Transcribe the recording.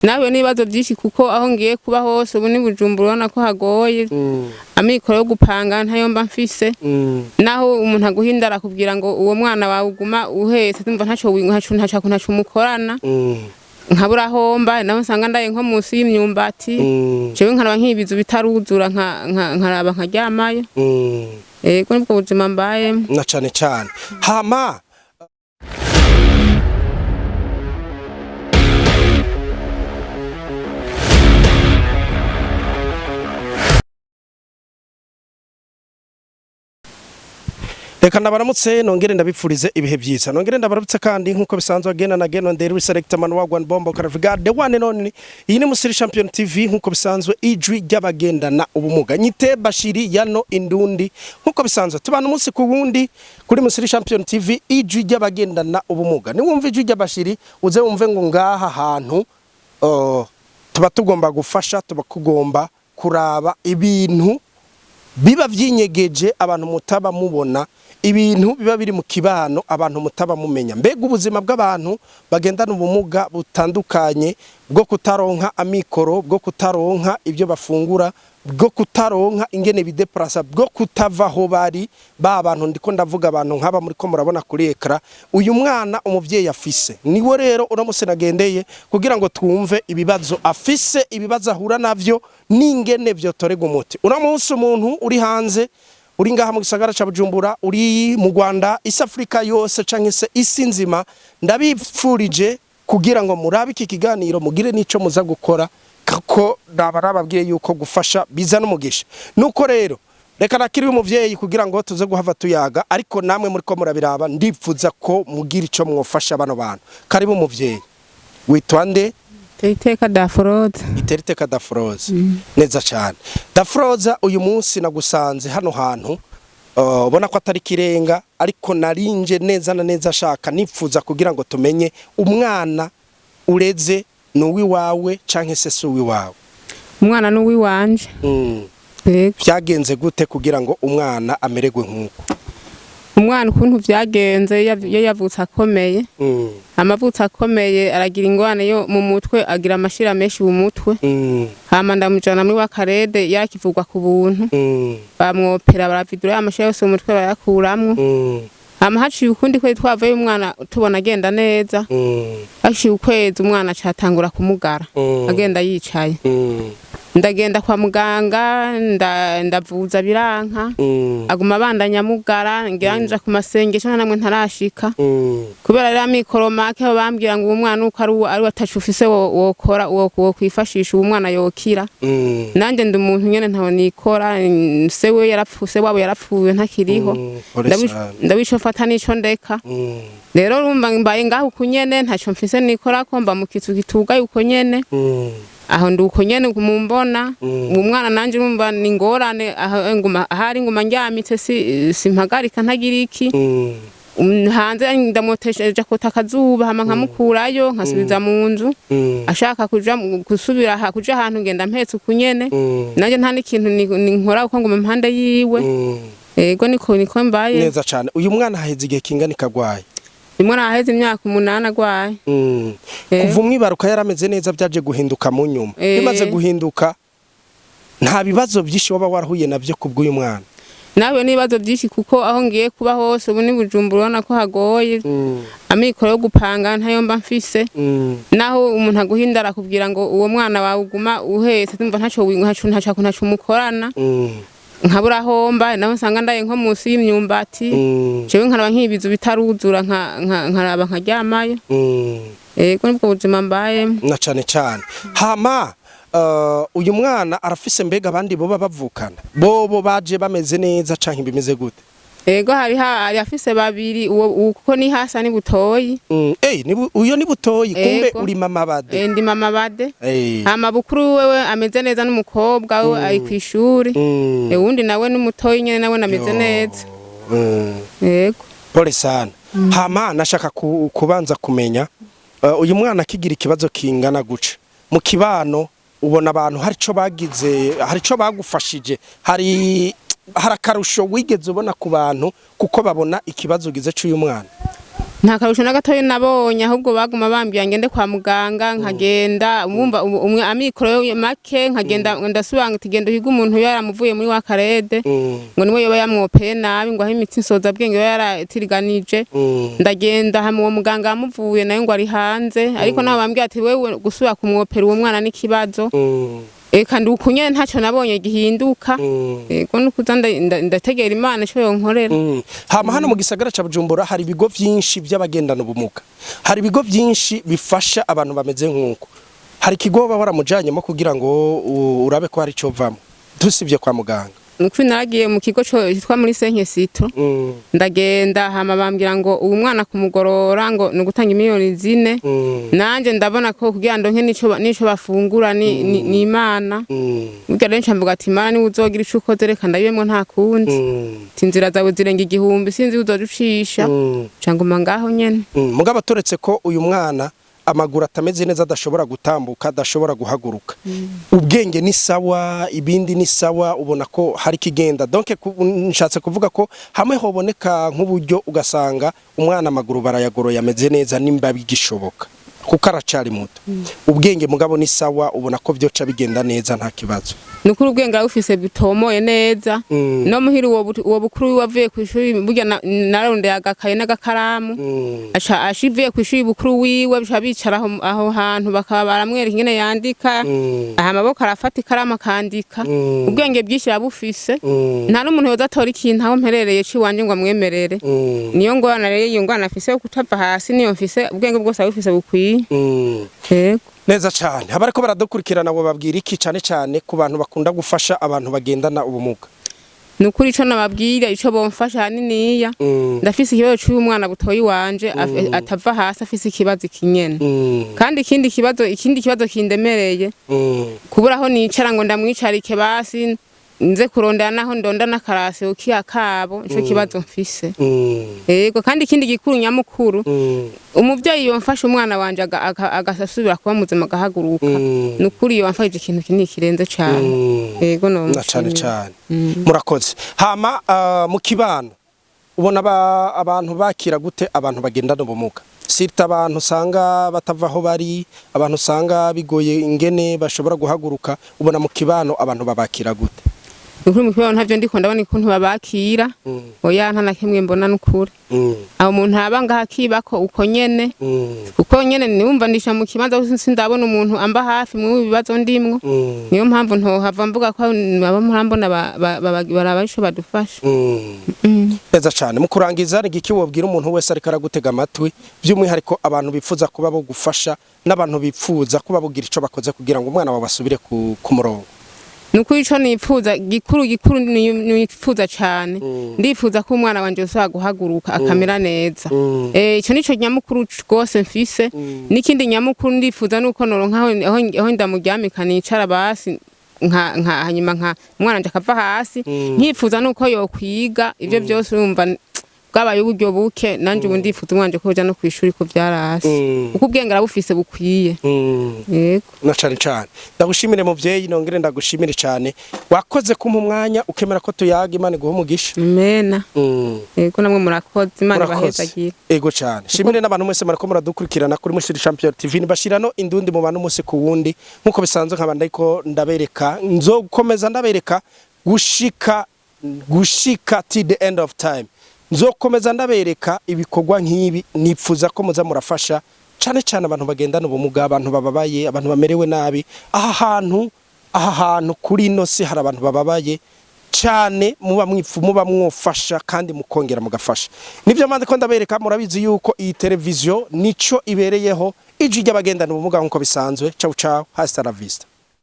nawe nibazo byinshi kuko aho ngiye kuba hose ubu ni Bujumbura urabona ko hagoye amikoro yo gupanga ntayo mba mfise naho umuntu aguhindara akubwira ngo uwo mwana wawe uguma uhetse ndumva ntaco mukorana nkabura homba naho nsanga ndaye nko munsi y'imyumbati jewe nkaraba nk'ibizu bitaruzura nkaraba nkaryamayo yego nibwo buzima mbaye na cane cane hama Reka ndabaramutse nongere ndabipfurize ibihe byiza nongere ndabaramutse kandi nkuko bisanzwe agena na geno nderi select man wagwan bombo karavuga the one and only iyi ni Musiri Champion TV nkuko bisanzwe ijwi ry'abagendana ubumuga nyite Bashiri yano indundi nkuko bisanzwe tubana umunsi ku wundi kuri Musiri Champion TV ijwi ry'abagendana ubumuga ni wumva ijwi ry'Abashiri uze wumve ngo ngaha hantu tuba tugomba gufasha tuba kugomba kuraba ibintu biba vyinyegeje abantu mutaba mubona ibintu biba biri mu kibano abantu mutaba mumenya mbega ubuzima bw'abantu bagendana ubumuga butandukanye bwo kutaronka amikoro bwo kutaronka ibyo bafungura bwo kutaronka ingene bideplasa bwo kutavaho bari abantu ndiko ndavuga abantu nk'aba muri ko murabona kuri ekra uyu mwana umuvyeyi afise niwe rero uramutse nagendeye kugira ngo twumve ibibazo afise ibibazo ahura navyo n'ingene byo torega umuti uramunsi umuntu uri hanze uri ngaha mu gisagara ca Bujumbura uri mu Rwanda East Africa yose canke se isi nzima ndabipfurije kugira ngo murabe iki kiganiro mugire nico muza gukora kako nabarababwiye yuko gufasha biza n'umugisha nuko rero reka nakiri umuvyeyi kugira ngo tuze guhava tuyaga ariko namwe muri ko murabiraba ndipfuza ko mugira ico mwofasha bano bantu karibu umuvyeyi witwande Iteriteka Dafroza Iteriteka Dafroza neza cyane Dafroza uyu munsi nagusanze hano hantu ubona ko atari kirenga ariko narinje neza na neza shaka nipfuza kugira ngo tumenye umwana ureze nuwi wawe canke se suwi wawe umwana nuwi wanje byagenze gute kugira ngo umwana amererwe nkuko umwana ukuntu vyagenze yavutse akomeye amavutse akomeye aragira ingwane yo mu mutwe agira amashira menshi mu mutwe hama ndamujana muri wakarede yakivugwa ku buntu bamwopera baravidura amashira yose mu mutwe bayakuramwo hama haciye ukundi kwezi twavuye umwana tubona agenda neza haciye ukwezi umwana catangura kumugara agenda yicaye ndagenda kwa muganga ndavuza biranka aguma bandanya mugara ngiranja ku masengesho namwe ntarashika kubera rero amikoro make bambwira ngo umwana uko ari watacufise wokora wo kwifashisha umwana yokira nanje ndi umuntu nyene ntaho nikora sewe yarapfuse wabo yarapfuye ntakiriho ndabishofata nico ndeka rero urumva mbaye ngaho kunyene ntaco mfise nikora ko mba mu kitu gituga yuko nyene aho nduko nyene mumbona umwana nanje urumva ni ngorane ahari nguma njyamitse simpagarika ntagira iki hanze ndamotesheje ko takazuba hama nkamukurayo nkasubiza mu nzu ashaka kuja gusubira kuja ahantu ngenda mpetse ukunyene nanje nta n'ikintu nkora uko nguma impande yiwe yego niko mbaye neza cyane uyu mwana haheze igihe kingana ikagwaye imwana aheze imyaka 8 agwaye kuva umwibaruka yarameze neza byaje guhinduka mu nyuma bimaze guhinduka nta bibazo byinshi waba warahuye navyo kubw'uyu mwana nawe nibazo byinshi kuko aho ngiye kuba hose ubu ni Bujumbura urabona ko hagoye amikoro yo gupanga ntayo mba mfise naho umuntu aguhindara akubwira ngo uwo mwana wawe uguma uhetse ndumva ntaco mukorana nkabura homba naho nsanga ndaye nko munsi y'imyumbati jewe nkaraba nk'ibizu bitaruzura nkaraba nkaryamayo yego nibwo buzima mbaye na cane cane hama uyu mwana arafise mbega abandi boba bavukana bobo baje bameze neza canke bimeze gute yego hari afise babiri uko ni hasa ni butoyi uyo ni butoyi kumbe uri mama bade ndi mama bade hama bukuru wewe ameze neza n'umukobwa we ari kwishuri uwundi nawe n'umutoyi nyene nawe nameze neza yego pole sana hama nashaka kubanza kumenya uyu mwana kigira ikibazo kingana guca mu kibano ubona abantu harico bagize harico bagufashije hari harakarusho wigeze ubona ku bantu kuko babona ikibazo gize cy'uyu mwana nta karusho na gatoya nabonye ahubwo baguma bambwira ngende kwa muganga nkagenda umwumva umwe amikoro make nkagenda ndasubanga tigenda higa umuntu yaramuvuye muri wa karede ngo niwe yoba yamwopeye nabi ngo aho imitsi nsoza bwenge yaratiriganije ndagenda hamwe uwo muganga yamuvuye nayo ngo ari hanze ariko nabo bambwira ati wewe gusubira kumwopera uwo mwana n'ikibazo eka ndukunye ntacyo nabonye gihinduka ego nukuza ndategera Imana cyo yonkorera hama hano mu gisagara ca Bujumbura hari ibigo vyinshi by'abagendana ubumuga hari ibigo vyinshi bifasha abantu bameze nk'uko hari ikigo baba baramujanyemo kugira ngo urabe ko hari cyo vamo dusibye kwa muganga nukuri naragiye mu kigo cyitwa muri Senke Sito ndagenda hama bambwira ngo uwo mwana kumugorora ngo nugutanga miliyoni 4 nanje ndabona ko kugira ndonke nico bafungura ni Imana ubwo rero ncamvuga ati Imana ni uzogira ico ukoze reka ndabiyemo nta kundi tinzira zawe zirenga igihumbi sinzi uzoducisha canguma ngaho nyene mugabo turetse ko uyu mwana amaguru atameze neza adashobora gutambuka adashobora guhaguruka ubwenge ni sawa ibindi ni sawa ubona ko hari kigenda donc nshatse kuvuga ko hamwe hoboneka nk'uburyo ugasanga umwana amaguru barayagoroye ameze neza nimba bigishoboka kuko aracari muto ubwenge mugabo ni sawa ubona ko byoca bigenda neza nta kibazo nukuri ubwenge ufise bitomoye neza no muhiri uwo bukuru wavuye ku ishuri burya narondeye agakaye n'agakaramu aca ashivuye ku ishuri bukuru wiwe bicara aho hantu bakaba baramwereka ingene yandika aha amaboko arafata ikaramu akandika ubwenge bwinshi bufise nta n'umuntu yoza atora ikintu aho mperereye ciwanje ngo amwemerere niyo ngorane rero iyo ngorane afise yo kutava hasi niyo mfise ubwenge bwose bufise bukwiye yego neza cyane abariko baradukurikirana bo babwira iki cyane ku bantu bakunda gufasha abantu bagendana ubumuga nukuri ico nababwira ico bomfasha haniniya ndafise ikibazo cy'uyu mwana butoyi wanje atava hasi afise ikibazo kinyene kandi ikindi kibazo kindemereye kubura aho nicara ngo ndamwicarike basi nze kurondana naho ndonda nakarase ukiya kabo ico kibazo mfise yego kandi ikindi gikuru nyamukuru umuvyeyi yomfasha umwana wanje agasubira kuba muzima gahaguruka nukuri yomfashije ikintu kinini kirenze cyane yego no cyane murakoze hama mu kibano ubona abantu bakira gute abantu bagendana ubumuga sita abantu usanga batavaho bari abantu usanga bigoye ingene bashobora guhaguruka ubona mu kibano abantu babakira gute nukuri mu kibano ntavyo ndiko ndabona ikuntu babakira oya nta nakimwe mbona nukuri aho umuntu abanga hakibako uko nyene niwumva ndisha mu kibanza sindabona umuntu amba hafi mu bibazo ndimwo niyo mpamvu ntohava mvuga ko aba murambona barabasho badufasha neza cyane mu kurangiza igiki wobwira umuntu wese ariko aragutega amatwi by'umwihariko abantu bifuza kuba bo gufasha n'abantu bifuza kuba bugira ico bakoze kugira ngo umwana wawe basubire ku murongo nukuri ico nipfuza gikuru nipfuza cyane ndifuza ko umwana wanje usaba guhaguruka akamera neza ico nico nyamukuru gose mfise n'ikindi nyamukuru ndifuza nuko noronka aho ndamuryamika nicara basi hanyuma umwana wanje akava hasi nkifuza nuko yokwiga ivyo byose urumva bwabaye uburyo buke nanje ubu ndifuza umwanje ko uja no kwishuri ko byarasi uko ubwenge arabufise bukwiye yego na cyane ndagushimire muvyeyi nongere ndagushimire cyane wakoze kumpa umwanya ukemera ko tuyaga Imana guha umugisha amena yego namwe murakoze Imana bahezagira yego cyane shimire n'abantu mwese marako muradukurikirana kuri Mushiri Champion TV nibashirano indundi mu bantu muse ku wundi nkuko bisanzwe nkabanda ariko ndabereka nzokomeza ndabereka gushika to the end of time nzokomeza ndabereka ibikorwa nk'ibi nipfuza ko muza murafasha cyane abantu bagendana ubumuga abantu bababaye abantu bamerewe nabi aha hantu kuri ino si hari abantu bababaye cyane muba mwofasha kandi mukongera mugafasha nivyo mande ko ndabereka murabizi yuko iyi televiziyo nico ibereyeho ijwi ry'abagendana ubumuga nkuko bisanzwe ciao hasta la vista